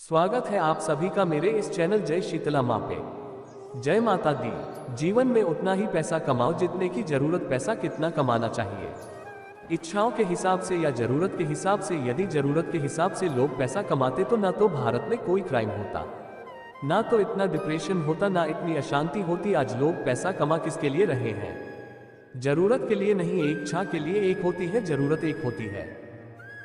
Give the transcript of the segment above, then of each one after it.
स्वागत है आप सभी का मेरे इस चैनल जय शीतला माँ पे। जय माता दी। जीवन में उतना ही पैसा कमाओ जितने की जरूरत। पैसा कितना कमाना चाहिए? इच्छाओं के हिसाब से या जरूरत के हिसाब से? यदि जरूरत के हिसाब से लोग पैसा कमाते तो ना तो भारत में कोई क्राइम होता, ना तो इतना डिप्रेशन होता, ना इतनी अशांति होती। आज लोग पैसा कमा किसके लिए रहे हैं? जरूरत के लिए नहीं, एक इच्छा के लिए। एक होती है जरूरत, एक होती है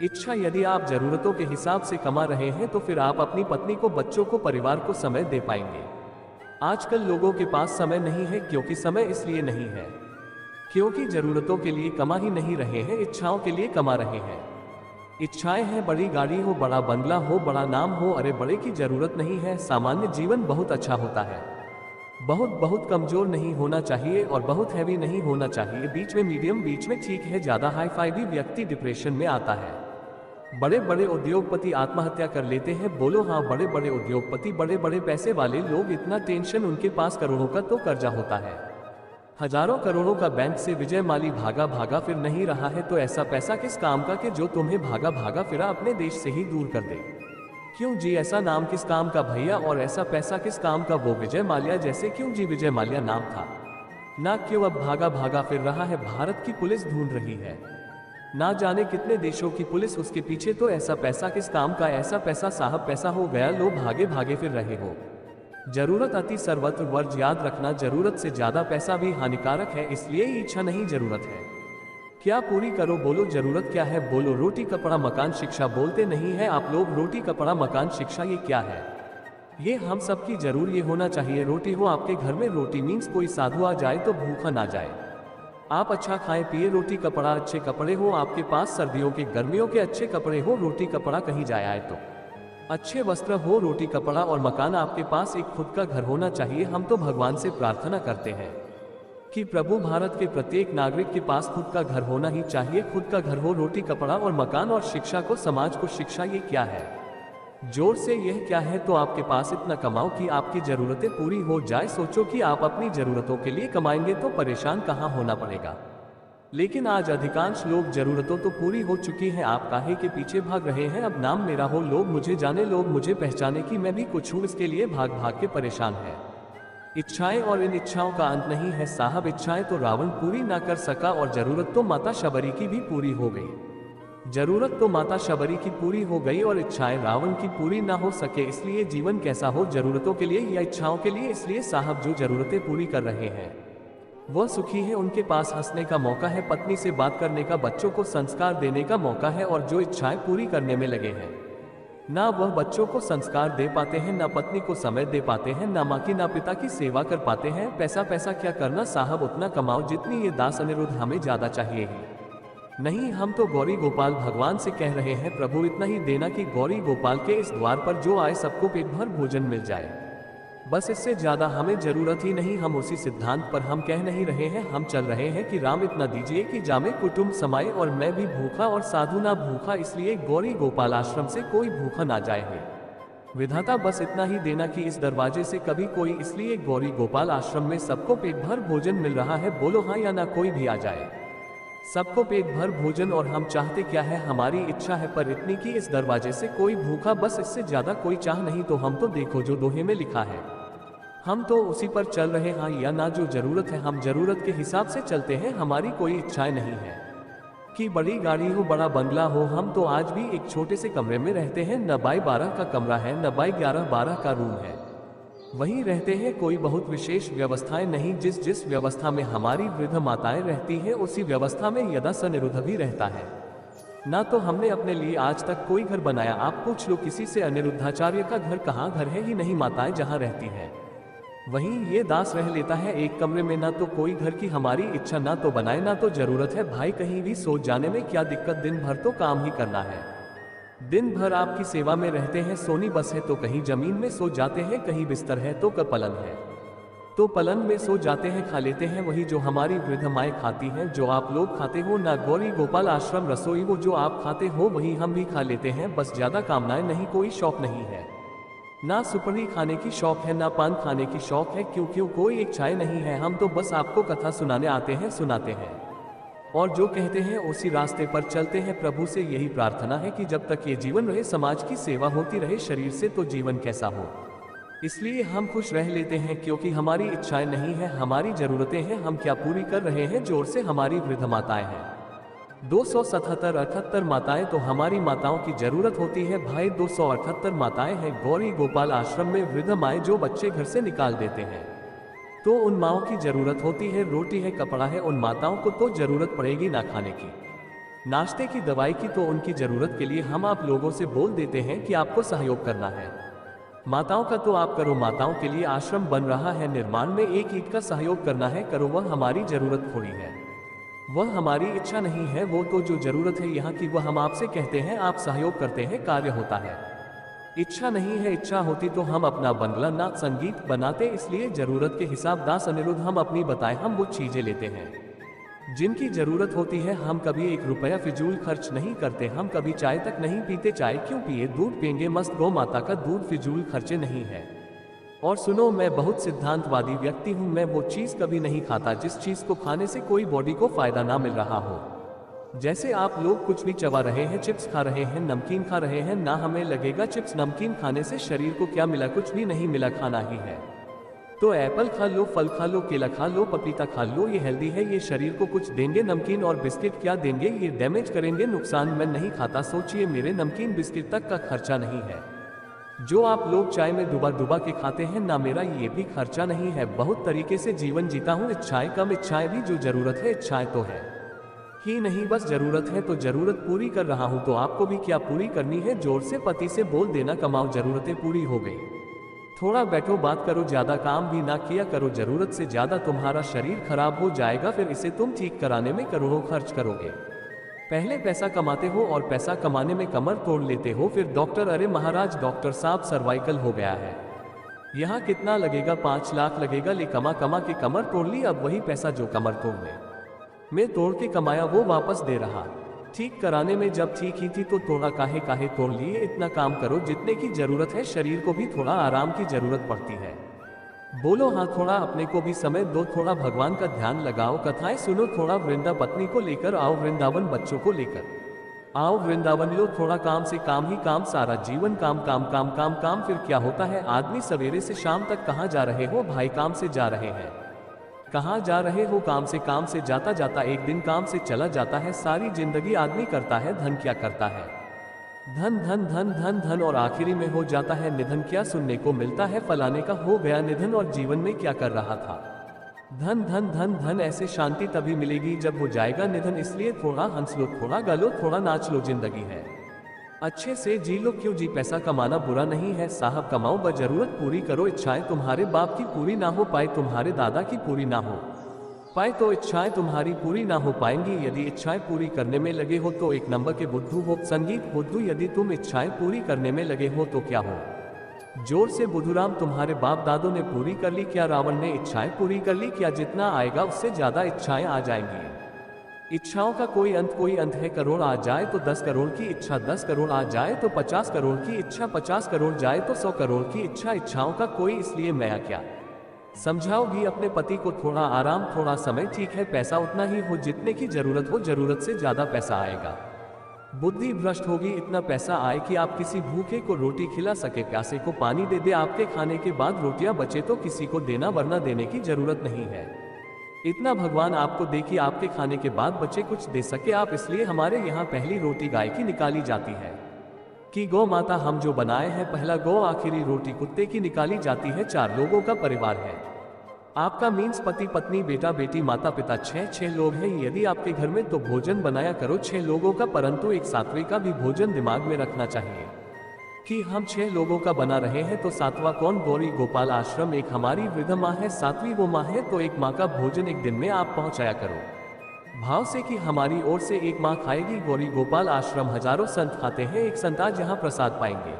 इच्छा। यदि आप जरूरतों के हिसाब से कमा रहे हैं तो फिर आप अपनी पत्नी को, बच्चों को, परिवार को समय दे पाएंगे। आजकल लोगों के पास समय नहीं है, क्योंकि समय इसलिए नहीं है क्योंकि जरूरतों के लिए कमा ही नहीं रहे हैं, इच्छाओं के लिए कमा रहे हैं। इच्छाएं हैं बड़ी गाड़ी हो, बड़ा बंगला हो, बड़ा नाम हो। अरे बड़े की जरूरत नहीं है। सामान्य जीवन बहुत अच्छा होता है। बहुत कमजोर नहीं होना चाहिए और बहुत हैवी नहीं होना चाहिए। बीच में, मीडियम, बीच में ठीक है। ज्यादा हाई फाई भी व्यक्ति डिप्रेशन में आता है। बड़े बड़े उद्योगपति आत्महत्या कर लेते हैं। बोलो हाँ, बड़े बड़े उद्योगपति, बड़े बड़े पैसे वाले लोग, इतना टेंशन, उनके पास करोड़ों का तो कर्जा होता है, हजारों करोड़ों का बैंक से। विजय माली भागा भागा फिर नहीं रहा है, तो ऐसा पैसा किस काम का कि जो तुम्हें भागा भागा फिरा अपने देश से ही दूर कर दे? क्यों जी? ऐसा नाम किस काम का भैया? और ऐसा पैसा किस काम का? वो विजय माल्या जैसे। क्यों जी? विजय माल्या नाम था ना, क्यों अब भागा भागा फिर रहा है? भारत की पुलिस ढूंढ रही है, ना जाने कितने देशों की पुलिस उसके पीछे। तो ऐसा पैसा किस काम का? ऐसा पैसा साहब पैसा हो गया, लो भागे भागे फिर रहे हो। जरूरत अति सर्वत्र वर्ज। याद रखना, जरूरत से ज्यादा पैसा भी हानिकारक है, इसलिए इच्छा नहीं, जरूरत है। क्या पूरी करो? बोलो जरूरत क्या है? बोलो रोटी कपड़ा मकान शिक्षा। बोलते नहीं है आप लोग रोटी कपड़ा मकान शिक्षा, ये क्या है? ये हम सबकी जरूर ये होना चाहिए। रोटी हो आपके घर में, रोटी मीन्स कोई साधु आ जाए तो भूखा ना जाए। आप अच्छा खाएं पिए, रोटी कपड़ा, अच्छे कपड़े हो आपके पास, सर्दियों के गर्मियों के अच्छे कपड़े हो, रोटी कपड़ा कहीं जाए आए तो अच्छे वस्त्र हो, रोटी कपड़ा और मकान आपके पास, एक खुद का घर होना चाहिए। हम तो भगवान से प्रार्थना करते हैं कि प्रभु भारत के प्रत्येक नागरिक के पास खुद का घर होना ही चाहिए। खुद का घर हो, रोटी कपड़ा और मकान, और शिक्षा को, समाज को शिक्षा। ये क्या है? जोर से यह क्या है? तो आपके पास इतना कमाओ कि आपकी जरूरतें पूरी हो जाए। सोचो कि आप अपनी जरूरतों के लिए कमाएंगे तो परेशान कहाँ होना पड़ेगा। लेकिन आज अधिकांश लोग, जरूरतों तो पूरी हो चुकी हैं, आप काहे के पीछे भाग रहे हैं? अब नाम मेरा हो, लोग मुझे जाने, लोग मुझे पहचाने कि मैं भी कुछ हूँ, इसके लिए भाग भाग के परेशान है। इच्छाएं, और इन इच्छाओं का अंत नहीं है साहब। इच्छाएं तो रावण पूरी ना कर सका, और जरूरत तो माता शबरी की भी पूरी हो गई। जरूरत तो माता शबरी की पूरी हो गई और इच्छाएं रावण की पूरी ना हो सके। इसलिए जीवन कैसा हो? जरूरतों के लिए या इच्छाओं के लिए? इसलिए साहब जो जरूरतें पूरी कर रहे हैं वह सुखी है, उनके पास हंसने का मौका है, पत्नी से बात करने का, बच्चों को संस्कार देने का मौका है। और जो इच्छाएं पूरी करने में लगे हैं, ना वह बच्चों को संस्कार दे पाते हैं, ना पत्नी को समय दे पाते हैं, ना माँ की ना पिता की सेवा कर पाते हैं। पैसा पैसा क्या करना साहब? उतना कमाओ जितनी ये दास अनिरुद्ध, हमें ज्यादा चाहिए ही नहीं। हम तो गौरी गोपाल भगवान से कह रहे हैं, प्रभु इतना ही देना कि गौरी गोपाल के इस द्वार पर जो आए सबको पेट भर भोजन मिल जाए। बस इससे ज्यादा हमें जरूरत ही नहीं। हम उसी सिद्धांत पर हम कह नहीं रहे हैं, हम चल रहे हैं कि राम इतना दीजिए कि जामे कुटुंब समाए, और मैं भी भूखा और साधु ना भूखा, इसलिए गौरी गोपाल आश्रम से कोई भूखा ना जाए है। विधाता बस इतना ही देना कि इस दरवाजे से कभी कोई, इसलिए गौरी गोपाल आश्रम में सबको पेट भर भोजन मिल रहा है। बोलो हाँ या ना, कोई भी आ जाए, सबको पेट भर भोजन। और हम चाहते क्या है? हमारी इच्छा है पर इतनी कि इस दरवाजे से कोई भूखा, बस इससे ज्यादा कोई चाह नहीं। तो हम तो देखो जो दोहे में लिखा है, हम तो उसी पर चल रहे हाँ या ना। जो जरूरत है हम जरूरत के हिसाब से चलते हैं। हमारी कोई इच्छाएं नहीं है कि बड़ी गाड़ी हो, बड़ा बंगला हो। हम तो आज भी एक छोटे से कमरे में रहते हैं, न बाई 12 का कमरा है, न बाई 11-12 का रूम है, वहीं रहते हैं। कोई बहुत विशेष व्यवस्थाएं नहीं। जिस जिस व्यवस्था में हमारी वृद्ध माताएं रहती हैं, उसी व्यवस्था में यदा अनिरुद्ध भी रहता है। ना तो हमने अपने लिए आज तक कोई घर बनाया। आप पूछ लो किसी से, अनिरुद्धाचार्य का घर कहाँ? घर है ही नहीं। माताएं जहाँ रहती हैं वहीं ये दास रह लेता है एक कमरे में। ना तो कोई घर की हमारी इच्छा, ना तो बनाए, ना तो जरूरत है। भाई कहीं भी सो जाने में क्या दिक्कत? दिन भर तो काम ही करना है। दिन भर आपकी सेवा में रहते हैं। सोनी बस है तो कहीं जमीन में सो जाते हैं, कहीं बिस्तर है तो पलंग है तो पलंग में सो जाते हैं। खा लेते हैं वही जो हमारी वृद्ध माएँ खाती हैं, जो आप लोग खाते हो। ना गौरी गोपाल आश्रम रसोई, वो जो आप खाते हो वही हम भी खा लेते हैं। बस ज्यादा कामनाएं नहीं, कोई शौक नहीं है। ना सुपारी खाने की शौक है, ना पान खाने की शौक है। क्यों कोई इच्छाएं नहीं है। हम तो बस आपको कथा सुनाने आते हैं, सुनाते हैं। और जो कहते हैं उसी रास्ते पर चलते हैं। प्रभु से यही प्रार्थना है कि जब तक ये जीवन रहे समाज की सेवा होती रहे, शरीर से तो जीवन कैसा हो। इसलिए हम खुश रह लेते हैं क्योंकि हमारी इच्छाएं नहीं है, हमारी जरूरतें हैं। हम क्या पूरी कर रहे हैं? जोर से हमारी वृद्ध माताएं हैं। 277-78 माताएं तो हमारी माताओं की जरूरत होती है भाई। 278 माताएं हैं गौरी गोपाल आश्रम में, वृद्ध माएं जो बच्चे घर से निकाल देते हैं, तो उन माओं की जरूरत होती है। रोटी है, कपड़ा है, उन माताओं को तो जरूरत पड़ेगी ना खाने की, नाश्ते की, दवाई की, तो उनकी जरूरत के लिए हम आप लोगों से बोल देते हैं कि आपको सहयोग करना है। माताओं का तो आप करो, माताओं के लिए आश्रम बन रहा है निर्माण में, एक ईंट का सहयोग करना है, करो। वह हमारी जरूरत थोड़ी है, वह हमारी इच्छा नहीं है, वो तो जो जरूरत है यहाँ की वह हम आपसे कहते हैं, आप सहयोग करते हैं, कार्य होता है। इच्छा नहीं है, इच्छा होती तो हम अपना बंगला नाच संगीत बनाते। इसलिए जरूरत के हिसाब दास अनिरुद्ध हम अपनी बताए, हम वो चीजें लेते हैं जिनकी जरूरत होती है। हम कभी 1 रुपया फिजूल खर्च नहीं करते, हम कभी चाय तक नहीं पीते। चाय क्यों पिए, दूध पिएंगे मस्त, गौ माता का दूध फिजूल खर्चे नहीं है। और सुनो, मैं बहुत सिद्धांतवादी व्यक्ति हूँ, मैं वो चीज कभी नहीं खाता जिस चीज को खाने से कोई बॉडी को फायदा ना मिल रहा हो। जैसे आप लोग कुछ भी चबा रहे हैं, चिप्स खा रहे हैं, नमकीन खा रहे हैं, ना हमें लगेगा चिप्स नमकीन खाने से शरीर को क्या मिला, कुछ भी नहीं मिला, खाना ही है। तो एप्पल खा लो, फल खा लो, केला खा लो, पपीता खा लो, ये हेल्दी है, ये शरीर को कुछ देंगे। नमकीन और बिस्किट क्या देंगे, ये डैमेज करेंगे, नुकसान। मैं नहीं खाता, सोचिए मेरे नमकीन बिस्किट तक का खर्चा नहीं है। जो आप लोग चाय में डुबा डुबा के खाते हैं ना, मेरा ये भी खर्चा नहीं है। बहुत तरीके से जीवन जीता हूँ, इच्छाएं कम, इच्छाएं भी, जो जरूरत है इच्छाएं तो है ही नहीं, बस जरूरत है तो जरूरत पूरी कर रहा हूँ। तो आपको भी क्या पूरी करनी है? जोर से पति से बोल देना, कमाओ, जरूरतें पूरी हो गई। थोड़ा बैठो, बात करो, ज्यादा काम भी ना किया करो, जरूरत से ज्यादा तुम्हारा शरीर खराब हो जाएगा, फिर इसे तुम ठीक कराने में करोड़ों खर्च करोगे। पहले पैसा कमाते हो और पैसा कमाने में कमर तोड़ लेते हो, फिर डॉक्टर, अरे महाराज डॉक्टर साहब सर्वाइकल हो गया है, यहाँ कितना लगेगा? 5 लाख लगेगा। ले कमा कमा के कमर तोड़ ली, अब वही पैसा जो कमर तोड़ने में तोड़ के कमाया वो वापस दे रहा। ठीक कराने में जब ठीक ही थी तो थोड़ा काहे काहे तोड़ लिए। इतना काम करो जितने की जरूरत है, शरीर को भी थोड़ा आराम की जरूरत पड़ती है। बोलो हाँ, थोड़ा अपने को भी समय दो, थोड़ा भगवान का ध्यान लगाओ, कथाएं सुनो, थोड़ा वृंदा पत्नी को लेकर आओ, वृंदावन बच्चों को लेकर आओ, वृंदावन लो। थोड़ा काम से काम ही काम, सारा जीवन काम काम काम काम काम। फिर क्या होता है? आदमी सवेरे से शाम तक कहाँ जा रहे हो भाई? काम से जा रहे हैं। कहाँ जा रहे हो? काम से जाता जाता एक दिन काम से चला जाता है। सारी जिंदगी आदमी करता है, धन क्या करता है? धन धन धन धन धन, और आखिरी में हो जाता है निधन। क्या सुनने को मिलता है? फलाने का हो गया निधन, और जीवन में क्या कर रहा था? धन धन धन धन। ऐसे शांति तभी मिलेगी जब हो जाएगा निधन। इसलिए थोड़ा हंस लो, थोड़ा गा लो, थोड़ा नाच लो, जिंदगी है, अच्छे से जी लो। क्यों जी? पैसा कमाना बुरा नहीं है साहब, कमाओ, बस जरूरत पूरी करो। इच्छाएं तुम्हारे बाप की पूरी ना हो पाए, तुम्हारे दादा की पूरी ना हो पाए, तो इच्छाएं तुम्हारी पूरी ना हो पाएंगी। यदि इच्छाएं पूरी करने में लगे हो तो 1 नंबर के बुद्धू हो। संगीत बुद्धू, यदि तुम इच्छाएं पूरी करने में लगे हो तो क्या हो? जोर से बुधुराम, तुम्हारे बाप दादों ने पूरी कर ली क्या? रावण ने इच्छाएं पूरी कर ली क्या? जितना आएगा उससे ज्यादा इच्छाएं आ जाएंगी। इच्छाओं का कोई अंत है। करोड़ आ जाए तो 10 करोड़ की इच्छा, 10 करोड़ आ जाए तो 50 करोड़ की इच्छा, 50 करोड़ जाए तो 100 करोड़ की इच्छा। इच्छाओं का कोई, इसलिए मैं क्या समझाओगी अपने पति को? थोड़ा आराम, थोड़ा समय, ठीक है, पैसा उतना ही हो जितने की जरूरत हो, जरूरत से ज्यादा पैसा आएगा। बुद्धि भ्रष्ट होगी, इतना पैसा आए कि आप किसी भूखे को रोटी खिला सके, प्यासे को पानी दे दे, आपके खाने के बाद रोटियां बचे तो किसी को देना, वरना देने की जरूरत नहीं है। इतना भगवान आपको दे कि आपके खाने के बाद बचे कुछ दे सके आप। इसलिए हमारे यहाँ पहली रोटी गाय की निकाली जाती है कि गौ माता हम जो बनाए हैं, पहला गौ, आखिरी रोटी कुत्ते की निकाली जाती है। 4 लोगों का परिवार है आपका, मीन्स पति पत्नी बेटा बेटी माता पिता, 6 लोग हैं यदि आपके घर में, तो भोजन बनाया करो 6 लोगों का, परंतु एक 7वें का भी भोजन दिमाग में रखना चाहिए कि हम 6 लोगों का बना रहे हैं। तो 7वां कौन? गौरी गोपाल आश्रम। एक हमारी वृद्ध माँ है, 7वीं वो माँ है, तो एक माँ का भोजन एक दिन में आप पहुंचाया करो भाव से कि हमारी ओर से एक माँ खाएगी। गौरी गोपाल आश्रम हजारों संत खाते हैं, एक संत आज यहाँ प्रसाद पाएंगे।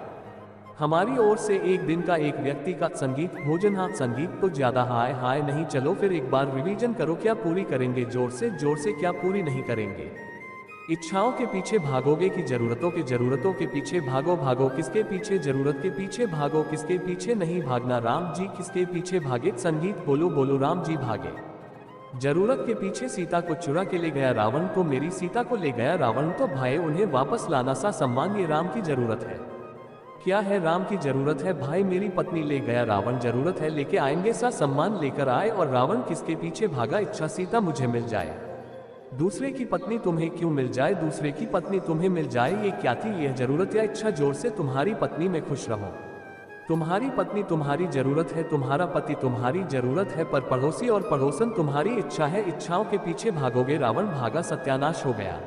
हमारी ओर से एक दिन का एक व्यक्ति का संगीत भोजन। हाँ, संगीत तो ज्यादा हाय हाय नहीं। चलो फिर एक बार रिवीजन करो, क्या पूरी करेंगे? जोर से क्या पूरी नहीं करेंगे? इच्छाओं के पीछे भागोगे कि जरूरतों के पीछे? भागो, किसके पीछे? जरूरत के पीछे भागो, किसके पीछे नहीं भागना? राम जी किसके पीछे भागे? संगीत बोलो राम जी भागे। जरूरत के पीछे सीता को चुरा के ले गया रावण, तो मेरी सीता को ले गया रावण, तो भाई उन्हें वापस लाना सा सम्मान ये राम की जरूरत है। क्या है राम की जरूरत है? भाई मेरी पत्नी ले गया रावण, जरूरत है लेके आएंगे सा सम्मान लेकर आए। और रावण किसके पीछे भागा? इच्छा सीता मुझे मिल जाए, दूसरे की पत्नी तुम्हें क्यों मिल जाए? दूसरे की पत्नी तुम्हें मिल जाए, ये क्या थी? यह जरूरत या इच्छा? जोर से तुम्हारी पत्नी में खुश रहो। तुम्हारी पत्नी तुम्हारी जरूरत है, तुम्हारा पति तुम्हारी जरूरत है, पर पड़ोसी और पड़ोसन तुम्हारी इच्छा है। इच्छाओं के पीछे भागोगे, रावण भागा, सत्यानाश हो गया।